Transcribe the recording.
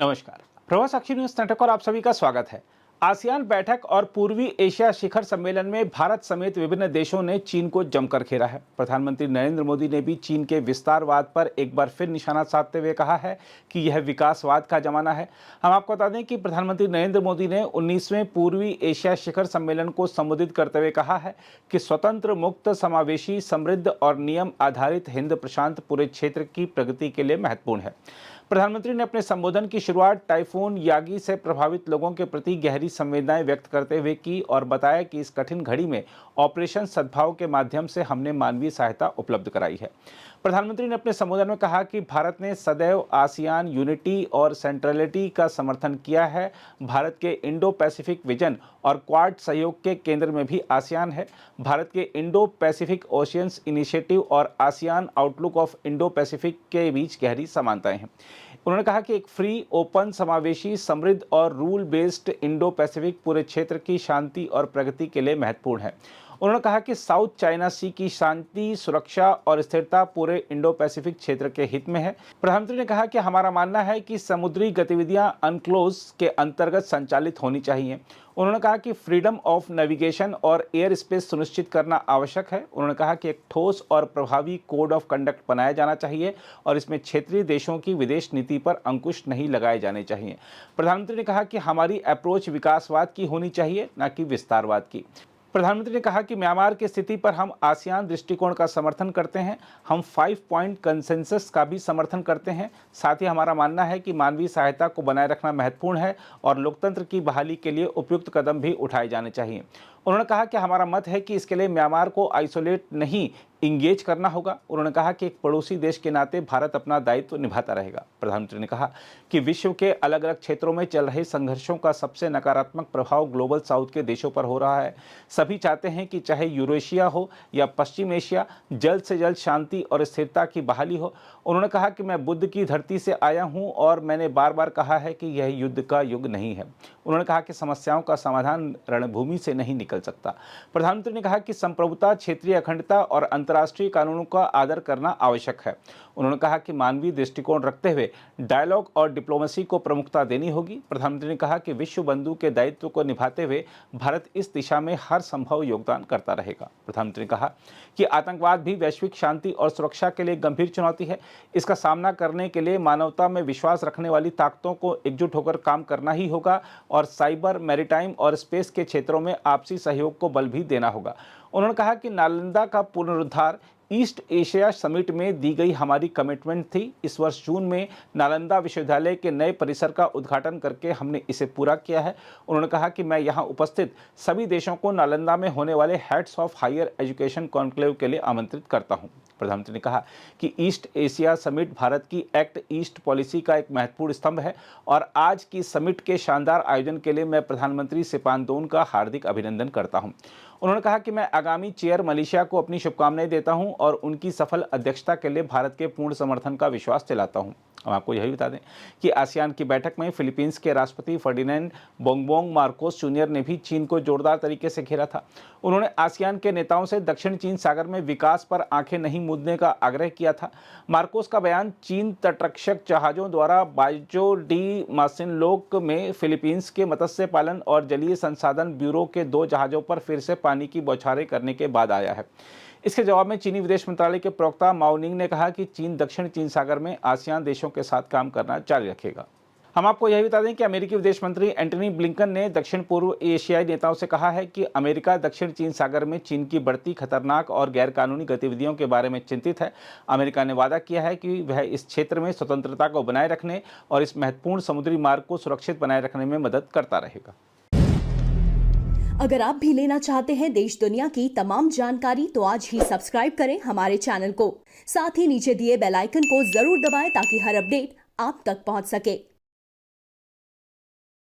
नमस्कार। प्रवाह साक्षी news network और आप सभी का स्वागत है। आसियान बैठक और पूर्वी एशिया शिखर सम्मेलन में भारत समेत विभिन्न देशों ने चीन को जमकर घेरा है। प्रधानमंत्री नरेंद्र मोदी ने भी चीन के विस्तारवाद पर एक बार फिर निशाना साधते हुए कहा है कि यह विकासवाद का जमाना है। हम आपको बता दें कि प्रधानमंत्री नरेंद्र मोदी ने 19वें पूर्वी एशिया शिखर सम्मेलन को संबोधित करते हुए कहा है कि स्वतंत्र, मुक्त, समावेशी, समृद्ध और नियम आधारित हिंद प्रशांत पूरे क्षेत्र की प्रगति के लिए महत्वपूर्ण है। प्रधानमंत्री ने अपने संबोधन की शुरुआत टाइफून यागी से प्रभावित लोगों के प्रति गहरी संवेदनाएं व्यक्त करते हुए की और बताया कि इस कठिन घड़ी में ऑपरेशन सद्भाव के माध्यम से हमने मानवीय सहायता उपलब्ध कराई है। प्रधानमंत्री ने अपने संबोधन में कहा कि भारत ने सदैव आसियान यूनिटी और सेंट्रलिटी का समर्थन किया है। भारत के इंडो पैसिफिक विजन और क्वाड सहयोग के केंद्र में भी आसियान है। भारत के इंडो पैसिफिक ओशियंस इनिशिएटिव और ASEAN outlook of Indo Pacific के बीच गहरी समानताएं हैं। उन्होंने कहा कि एक फ्री, ओपन, समावेशी, समृद्ध और रूल बेस्ड इंडो पैसिफिक पूरे क्षेत्र की शांति और प्रगति के लिए महत्वपूर्ण है। उन्होंने कहा कि साउथ चाइना सी की शांति, सुरक्षा और स्थिरता पूरे इंडो पैसिफिक क्षेत्र के हित में है। प्रधानमंत्री ने कहा कि हमारा मानना है कि समुद्री गतिविधियां अनक्लोज के अंतर्गत संचालित होनी चाहिए। उन्होंने कहा कि फ्रीडम ऑफ नेविगेशन और एयर स्पेस सुनिश्चित करना आवश्यक है। उन्होंने कहा कि एक ठोस और प्रभावी कोड ऑफ कंडक्ट बनाया जाना चाहिए और इसमें क्षेत्रीय देशों की विदेश नीति पर अंकुश नहीं लगाए जाने चाहिए। प्रधानमंत्री ने कहा कि हमारी अप्रोच विकासवाद की होनी चाहिए, न कि विस्तारवाद की। प्रधानमंत्री ने कहा कि म्यांमार की स्थिति पर हम आसियान दृष्टिकोण का समर्थन करते हैं। हम 5 पॉइंट कंसेंसस का भी समर्थन करते हैं। साथ ही हमारा मानना है कि मानवीय सहायता को बनाए रखना महत्वपूर्ण है और लोकतंत्र की बहाली के लिए उपयुक्त कदम भी उठाए जाने चाहिए। उन्होंने कहा कि हमारा मत है कि इसके लिए म्यांमार को आइसोलेट नहीं, इंगेज करना होगा। उन्होंने कहा कि एक पड़ोसी देश के नाते भारत अपना दायित्व निभाता रहेगा। प्रधानमंत्री ने कहा कि विश्व के अलग अलग क्षेत्रों में चल रहे संघर्षों का सबसे नकारात्मक प्रभाव ग्लोबल साउथ के देशों पर हो रहा है। सभी चाहते हैं कि चाहे यूरेशिया हो या पश्चिम एशिया, जल्द से जल्द शांति और स्थिरता की बहाली हो। उन्होंने कहा कि मैं बुद्ध की धरती से आया हूं और मैंने बार बार कहा है कि यह युद्ध का युग नहीं है। उन्होंने कहा कि समस्याओं का समाधान रणभूमि से नहीं निकल सकता। प्रधानमंत्री ने कहा कि संप्रभुता, क्षेत्रीय अखंडता और अंतर्राष्ट्रीय कानूनों का आदर करना आवश्यक है। उन्होंने कहा कि मानवीय दृष्टिकोण रखते हुए डायलॉग और डिप्लोमेसी को प्रमुखता देनी होगी। प्रधानमंत्री ने कहा कि विश्व बंधु के दायित्व को निभाते हुए भारत इस दिशा में हर संभव योगदान करता रहेगा। प्रधानमंत्री ने कहा कि आतंकवाद भी वैश्विक शांति और सुरक्षा के लिए गंभीर चुनौती है। इसका सामना करने के लिए मानवता में विश्वास रखने वाली ताकतों को एकजुट होकर काम करना ही होगा और साइबर, मैरीटाइम और स्पेस के क्षेत्रों में आपसी सहयोग को बल भी देना होगा। उन्होंने कहा कि नालंदा का पुनरुद्धार ईस्ट एशिया समिट में दी गई हमारी कमिटमेंट थी। इस वर्ष जून में नालंदा विश्वविद्यालय के नए परिसर का उद्घाटन करके हमने इसे पूरा किया है। उन्होंने कहा कि मैं यहाँ उपस्थित सभी देशों को नालंदा में होने वाले heads of higher education conclave के लिए आमंत्रित करता हूँ। प्रधानमंत्री ने कहा कि ईस्ट एशिया समिट भारत की एक्ट ईस्ट पॉलिसी का एक महत्वपूर्ण स्तंभ है और आज की समिट के शानदार आयोजन के लिए मैं प्रधानमंत्री सिपानदोन का हार्दिक अभिनंदन करता हूं। उन्होंने कहा कि मैं आगामी चेयर मलेशिया को अपनी शुभकामनाएं देता हूं और उनकी सफल अध्यक्षता के लिए भारत के पूर्ण समर्थन का विश्वास दिलाता हूं। हम आपको यही बता दें कि आसियान की बैठक में फिलीपींस के राष्ट्रपति फर्डिनेंड बोंगबोंग मार्कोस जूनियर ने भी चीन को जोरदार तरीके से घेरा था। उन्होंने आसियान के नेताओं से दक्षिण चीन सागर में विकास पर आंखें नहीं मूंदने का आग्रह किया था। मार्कोस का बयान चीन तटरक्षक जहाजों द्वारा बाइजो डी मासिनलोक में फिलीपींस के मत्स्य पालन और जलीय संसाधन ब्यूरो के 2 जहाजों पर फिर से पानी की बौछारें करने के बाद आया है। इसके जवाब में चीनी विदेश मंत्रालय के प्रवक्ता माओ निंग ने कहा कि चीन दक्षिण चीन सागर में आसियान देशों के साथ काम करना जारी रखेगा। हम आपको यह बता दें कि अमेरिकी विदेश मंत्री एंटनी ब्लिंकन ने दक्षिण पूर्व एशियाई नेताओं से कहा है कि अमेरिका दक्षिण चीन सागर में चीन की बढ़ती खतरनाक और गैरकानूनी गतिविधियों के बारे में चिंतित है। अमेरिका ने वादा किया है कि वह इस क्षेत्र में स्वतंत्रता को बनाए रखने और इस महत्वपूर्ण समुद्री मार्ग को सुरक्षित बनाए रखने में मदद करता रहेगा। अगर आप भी लेना चाहते हैं देश दुनिया की तमाम जानकारी तो आज ही सब्सक्राइब करें हमारे चैनल को। साथ ही नीचे दिए बेल आइकन को जरूर दबाएं ताकि हर अपडेट आप तक पहुंच सके।